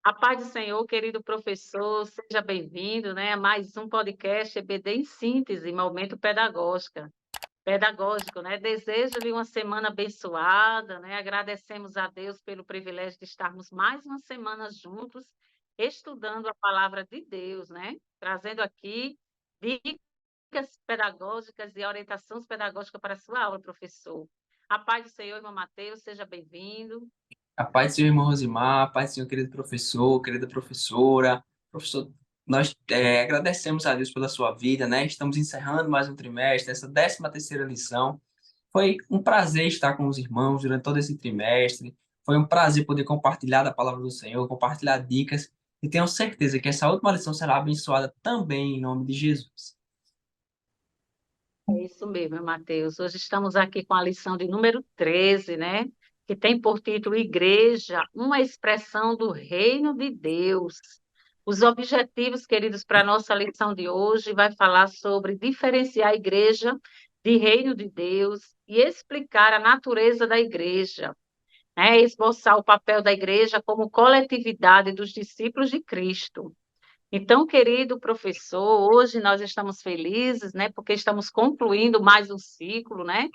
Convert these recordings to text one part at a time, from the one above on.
A paz do Senhor, querido professor, seja bem-vindo, né, a mais um podcast EBD em síntese, momento pedagógico, né? Desejo-lhe uma semana abençoada, né? Agradecemos a Deus pelo privilégio de estarmos mais uma semana juntos, estudando a palavra de Deus, né? Trazendo aqui dicas pedagógicas e orientações pedagógicas para a sua aula, professor. A paz do Senhor, irmão Mateus, seja bem-vindo. A paz do Senhor, irmão Rosimar, a paz do Senhor, querido professor, querida professora. Professor, nós agradecemos a Deus pela sua vida, né? Estamos encerrando mais um trimestre, essa 13ª lição. Foi um prazer estar com os irmãos durante todo esse trimestre. Foi um prazer poder compartilhar da palavra do Senhor, compartilhar dicas. E tenho certeza que essa última lição será abençoada também em nome de Jesus. É isso mesmo, Mateus. Hoje estamos aqui com a lição de número 13, né? Que tem por título Igreja, uma expressão do reino de Deus. Os objetivos, queridos, para a nossa lição de hoje vai falar sobre diferenciar a igreja de reino de Deus e explicar a natureza da igreja, né? Esboçar o papel da igreja como coletividade dos discípulos de Cristo. Então, querido professor, hoje nós estamos felizes, né, porque estamos concluindo mais um ciclo, né?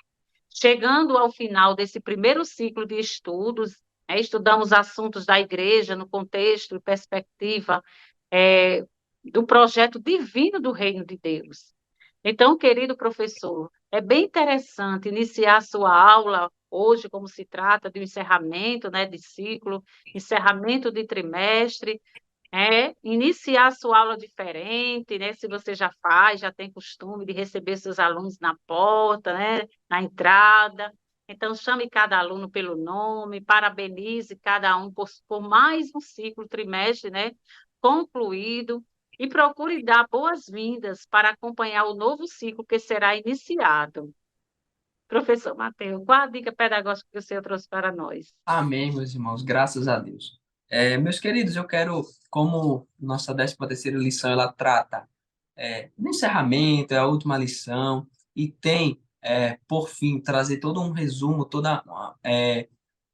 Chegando ao final desse primeiro ciclo de estudos, né, estudamos assuntos da igreja no contexto e perspectiva do projeto divino do Reino de Deus. Então, querido professor, é bem interessante iniciar a sua aula hoje, como se trata de um encerramento, né, de ciclo, encerramento de trimestre, iniciar a sua aula diferente, né? Se você já faz, já tem costume de receber seus alunos na porta, né? Na entrada. Então, chame cada aluno pelo nome, parabenize cada um por mais um ciclo, trimestre, né? Concluído, e procure dar boas-vindas para acompanhar o novo ciclo que será iniciado. Professor Mateus, qual a dica pedagógica que o senhor trouxe para nós? Amém, meus irmãos, graças a Deus. Meus queridos, eu quero, como nossa 13ª lição, ela trata no encerramento, é a última lição, e tem, por fim, trazer todo um resumo, toda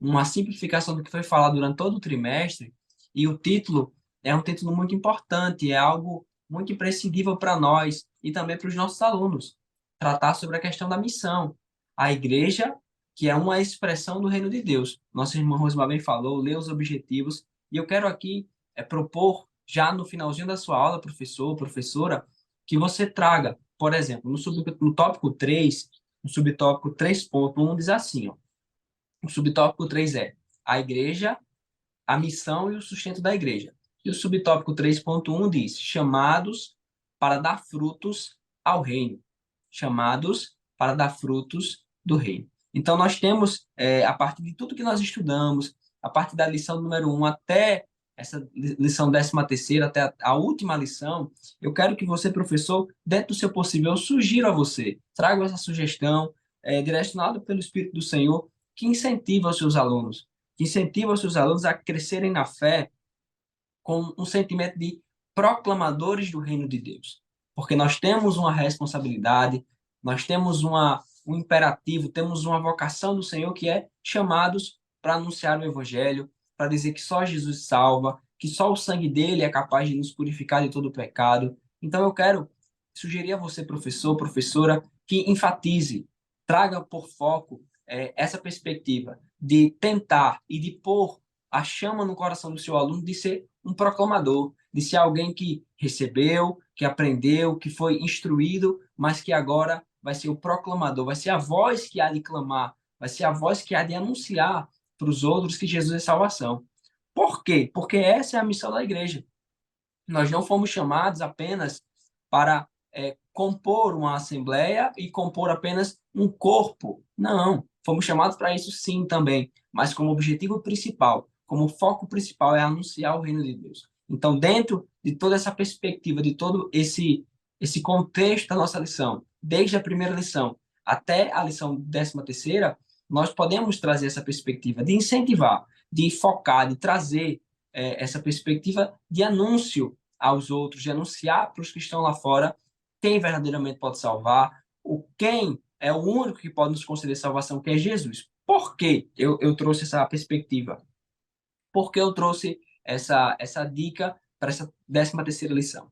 uma simplificação do que foi falado durante todo o trimestre, e o título é um título muito importante, é algo muito imprescindível para nós e também para os nossos alunos, tratar sobre a questão da missão. A igreja, que é uma expressão do reino de Deus. Nosso irmão Rosmar bem falou, lê os objetivos, e eu quero aqui propor, já no finalzinho da sua aula, professor, professora, que você traga, por exemplo, no tópico 3, no subtópico 3.1 diz assim, ó, o subtópico 3 é a igreja, a missão e o sustento da igreja. E o subtópico 3.1 diz chamados para dar frutos ao reino. Chamados para dar frutos do reino. Então, nós temos, a partir de tudo que nós estudamos, a partir da lição número 1 até essa lição 13ª, até a última lição, eu quero que você, professor, dentro do seu possível, eu sugiro a você, traga essa sugestão, direcionada pelo Espírito do Senhor, que incentiva os seus alunos, que incentiva os seus alunos a crescerem na fé com um sentimento de proclamadores do reino de Deus. Porque nós temos uma responsabilidade, nós temos um imperativo, temos uma vocação do Senhor que é chamados para anunciar o evangelho, para dizer que só Jesus salva, que só o sangue dele é capaz de nos purificar de todo o pecado. Então eu quero sugerir a você, professor, professora, que enfatize, traga por foco essa perspectiva de tentar e de pôr a chama no coração do seu aluno de ser um proclamador, de ser alguém que recebeu, que aprendeu, que foi instruído, mas que agora vai ser o proclamador, vai ser a voz que há de clamar, vai ser a voz que há de anunciar para os outros que Jesus é salvação. Por quê? Porque essa é a missão da igreja. Nós não fomos chamados apenas para compor uma assembleia e compor apenas um corpo. Não, fomos chamados para isso sim também, mas como objetivo principal, como foco principal é anunciar o reino de Deus. Então, dentro de toda essa perspectiva, de todo esse contexto da nossa lição, desde a primeira lição até a lição 13ª, nós podemos trazer essa perspectiva de incentivar, de focar, de trazer essa perspectiva de anúncio aos outros, de anunciar para os que estão lá fora quem verdadeiramente pode salvar, o quem é o único que pode nos conceder salvação, que é Jesus. Por que eu trouxe essa perspectiva? Porque eu trouxe essa dica para essa 13ª lição.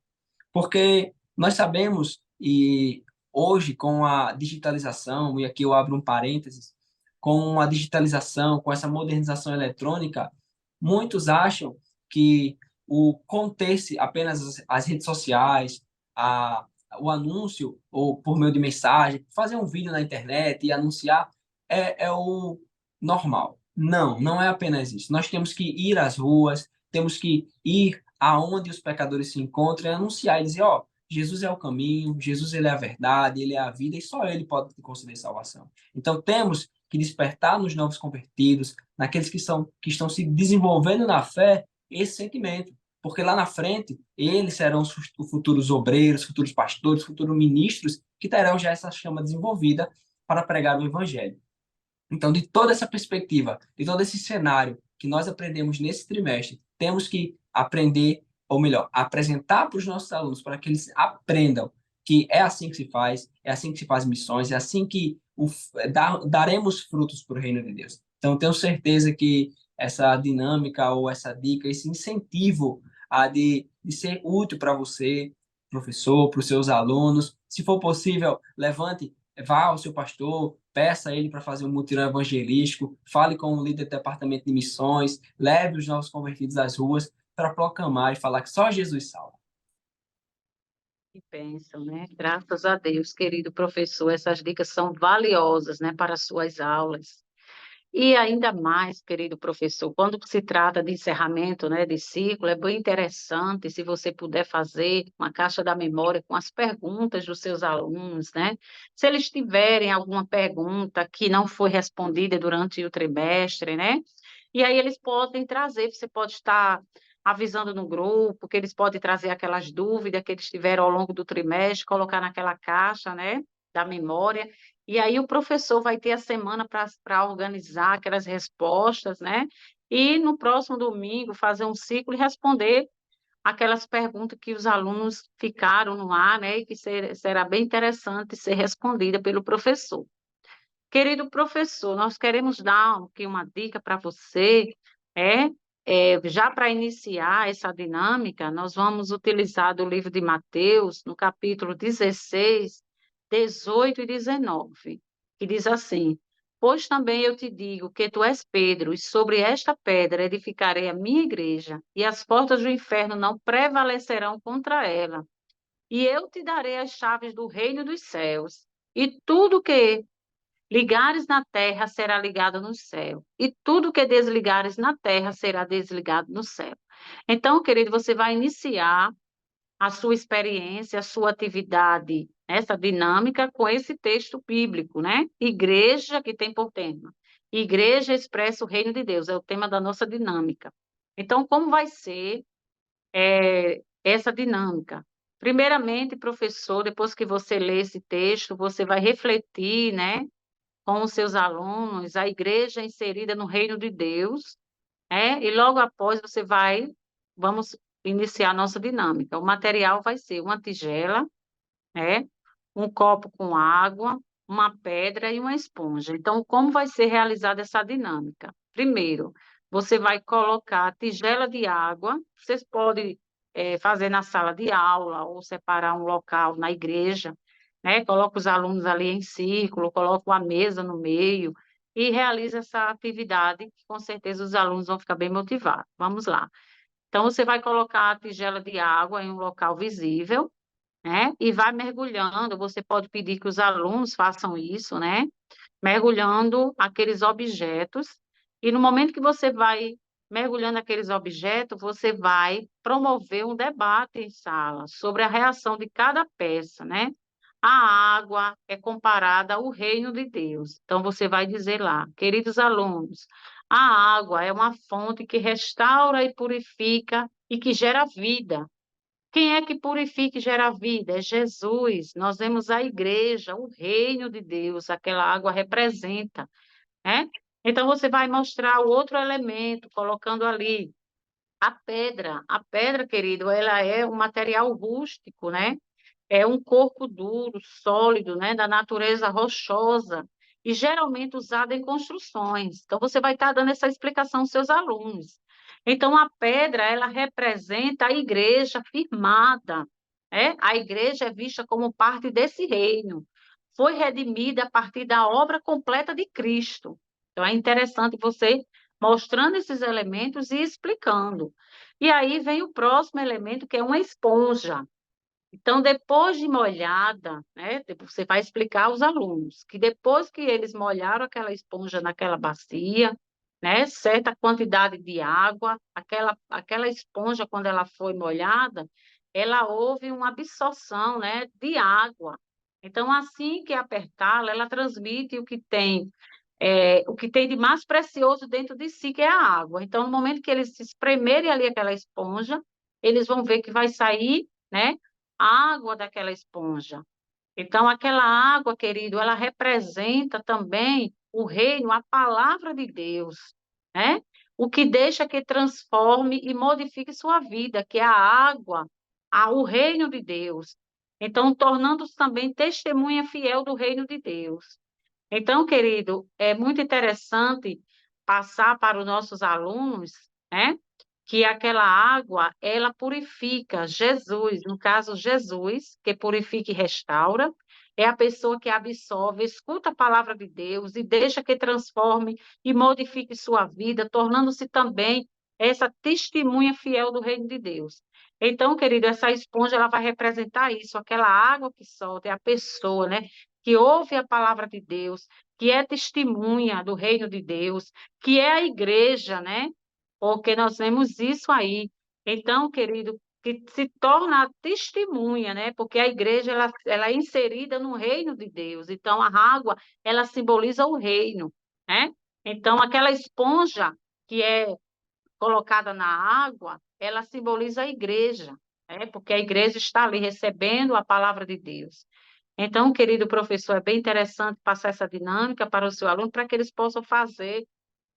Porque nós sabemos, e hoje com a digitalização, e aqui eu abro um parênteses, com a digitalização, com essa modernização eletrônica, muitos acham que o conter-se apenas as redes sociais, a, o anúncio, ou por meio de mensagem, fazer um vídeo na internet e anunciar, é o normal. Não, não é apenas isso. Nós temos que ir às ruas, temos que ir aonde os pecadores se encontram e anunciar e dizer, ó, Jesus é o caminho, Jesus ele é a verdade, ele é a vida e só ele pode te conceder salvação. Então temos que despertar nos novos convertidos, naqueles que estão se desenvolvendo na fé, esse sentimento. Porque lá na frente, eles serão os futuros obreiros, futuros pastores, futuros ministros, que terão já essa chama desenvolvida para pregar o evangelho. Então, de toda essa perspectiva, de todo esse cenário que nós aprendemos nesse trimestre, temos que aprender, ou melhor, apresentar para os nossos alunos, para que eles aprendam que é assim que se faz, é assim que se faz missões, é assim que daremos frutos para o reino de Deus. Então, tenho certeza que essa dinâmica ou essa dica, esse incentivo de ser útil para você, professor, para os seus alunos, se for possível, levante, vá ao seu pastor, peça a ele para fazer um mutirão evangelístico, fale com o líder do departamento de missões, leve os novos convertidos às ruas para proclamar e falar que só Jesus salva. Que bênção, né? Graças a Deus, querido professor, essas dicas são valiosas, né, para as suas aulas. E ainda mais, querido professor, quando se trata de encerramento, né, de ciclo, é bem interessante se você puder fazer uma caixa da memória com as perguntas dos seus alunos, né? Se eles tiverem alguma pergunta que não foi respondida durante o trimestre, né? E aí eles podem trazer, você pode estar avisando no grupo, que eles podem trazer aquelas dúvidas que eles tiveram ao longo do trimestre, colocar naquela caixa, né, da memória, e aí o professor vai ter a semana para organizar aquelas respostas, né? E no próximo domingo fazer um ciclo e responder aquelas perguntas que os alunos ficaram no ar, né? E que será bem interessante ser respondida pelo professor. Querido professor, nós queremos dar aqui uma dica para você, é, já para iniciar essa dinâmica, nós vamos utilizar do livro de Mateus, no capítulo 16, 18 e 19, que diz assim: Pois também eu te digo que tu és Pedro, e sobre esta pedra edificarei a minha igreja, e as portas do inferno não prevalecerão contra ela. E eu te darei as chaves do reino dos céus, e tudo que ligares na terra será ligado no céu, e tudo que desligares na terra será desligado no céu. Então, querido, você vai iniciar a sua experiência, a sua atividade, essa dinâmica com esse texto bíblico, né? Igreja, que tem por tema. Igreja expressa o reino de Deus, é o tema da nossa dinâmica. Então, como vai ser essa dinâmica? Primeiramente, professor, depois que você lê esse texto, você vai refletir, né, com os seus alunos, a igreja inserida no reino de Deus, e logo após vamos iniciar a nossa dinâmica. O material vai ser uma tigela, né, um copo com água, uma pedra e uma esponja. Então, como vai ser realizada essa dinâmica? Primeiro, você vai colocar a tigela de água, vocês podem fazer na sala de aula ou separar um local na igreja, né? Coloca os alunos ali em círculo, coloca uma mesa no meio e realiza essa atividade, que com certeza os alunos vão ficar bem motivados. Vamos lá. Então, você vai colocar a tigela de água em um local visível, né? E vai mergulhando. Você pode pedir que os alunos façam isso, né? Mergulhando aqueles objetos. E no momento que você vai mergulhando aqueles objetos, você vai promover um debate em sala sobre a reação de cada peça, né? A água é comparada ao reino de Deus. Então, você vai dizer lá, queridos alunos, a água é uma fonte que restaura e purifica e que gera vida. Quem é que purifica e gera vida? É Jesus. Nós vemos a igreja, o reino de Deus, aquela água representa, né? Então você vai mostrar o outro elemento, colocando ali a pedra. A pedra, querido, ela é um material rústico, né? É um corpo duro, sólido, né? Da natureza rochosa e geralmente usada em construções. Então você vai estar dando essa explicação aos seus alunos. Então, a pedra, ela representa a igreja firmada, né? A igreja é vista como parte desse reino. Foi redimida a partir da obra completa de Cristo. Então, é interessante você mostrando esses elementos e explicando. E aí vem o próximo elemento, que é uma esponja. Então, depois de molhada, né, você vai explicar aos alunos que depois que eles molharam aquela esponja naquela bacia, né, certa quantidade de água, aquela esponja, quando ela foi molhada, ela houve uma absorção, né, de água. Então, assim que apertá-la, ela transmite o que tem de mais precioso dentro de si, que é a água. Então, no momento que eles espremerem ali aquela esponja, eles vão ver que vai sair, né, água daquela esponja. Então, aquela água, querido, ela representa também o reino, a palavra de Deus, né? O que deixa que transforme e modifique sua vida, que é a água, o reino de Deus. Então, tornando-se também testemunha fiel do reino de Deus. Então, querido, é muito interessante passar para os nossos alunos, né, que aquela água, ela purifica. Jesus, no caso, Jesus, que purifica e restaura, é a pessoa que absorve, escuta a palavra de Deus e deixa que transforme e modifique sua vida, tornando-se também essa testemunha fiel do reino de Deus. Então, querido, essa esponja, ela vai representar isso, aquela água que solta, é a pessoa, né, que ouve a palavra de Deus, que é testemunha do reino de Deus, que é a igreja, né? Porque nós vemos isso aí. Então, querido, que se torna a testemunha, né? Porque a igreja ela é inserida no reino de Deus. Então, a água, ela simboliza o reino, né? Então, aquela esponja que é colocada na água, ela simboliza a igreja, né? Porque a igreja está ali recebendo a palavra de Deus. Então, querido professor, é bem interessante passar essa dinâmica para o seu aluno, para que eles possam fazer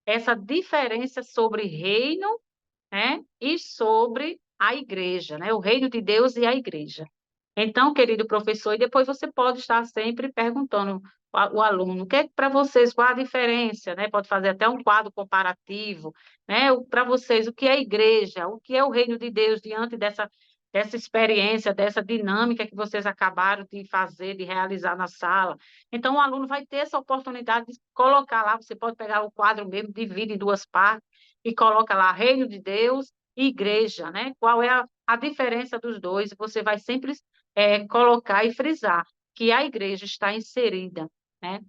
essa diferença sobre reino, né, e sobre a igreja, né, o reino de Deus e a igreja. Então, querido professor, e depois você pode estar sempre perguntando o aluno, o que é para vocês, qual a diferença, né? Pode fazer até um quadro comparativo, né? Para vocês, o que é a igreja, o que é o reino de Deus diante dessa experiência, dessa dinâmica que vocês acabaram de fazer, de realizar na sala. Então, o aluno vai ter essa oportunidade de colocar lá, você pode pegar o quadro mesmo, divide em duas partes e coloca lá reino de Deus e igreja, né? Qual é a diferença dos dois? Você vai sempre colocar e frisar que a igreja está inserida, né,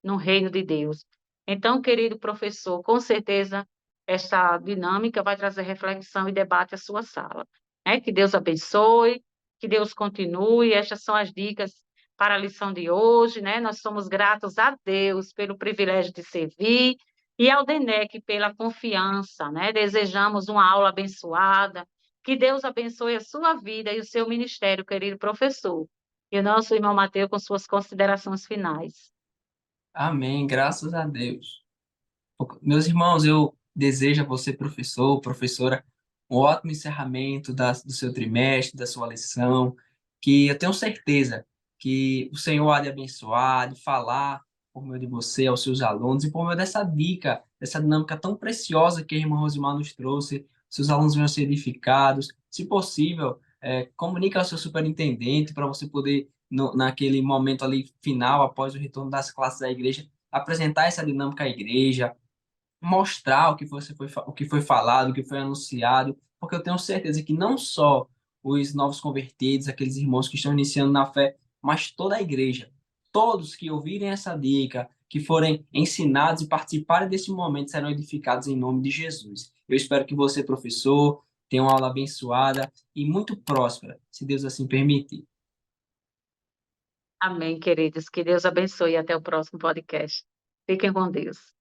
no reino de Deus. Então, querido professor, com certeza esta dinâmica vai trazer reflexão e debate à sua sala. Né? Que Deus abençoe, que Deus continue. Estas são as dicas para a lição de hoje, né? Nós somos gratos a Deus pelo privilégio de servir e ao DENEC pela confiança, né? Desejamos uma aula abençoada. Que Deus abençoe a sua vida e o seu ministério, querido professor. E o nosso irmão Mateus com suas considerações finais. Amém, graças a Deus. Meus irmãos, eu desejo a você, professor, professora, um ótimo encerramento do seu trimestre, da sua lição, que eu tenho certeza que o Senhor há de abençoar, de falar por meio de você aos seus alunos e por meio dessa dica, dessa dinâmica tão preciosa que a irmã Rosimar nos trouxe, seus alunos venham ser edificados. Se possível, comunique ao seu superintendente para você poder, naquele momento ali final, após o retorno das classes da igreja, apresentar essa dinâmica à igreja, mostrar o que foi falado, o que foi anunciado, porque eu tenho certeza que não só os novos convertidos, aqueles irmãos que estão iniciando na fé, mas toda a igreja, todos que ouvirem essa dica, que forem ensinados e participarem desse momento, serão edificados em nome de Jesus. Eu espero que você, professor, tenha uma aula abençoada e muito próspera, se Deus assim permitir. Amém, queridos. Que Deus abençoe e até o próximo podcast. Fiquem com Deus.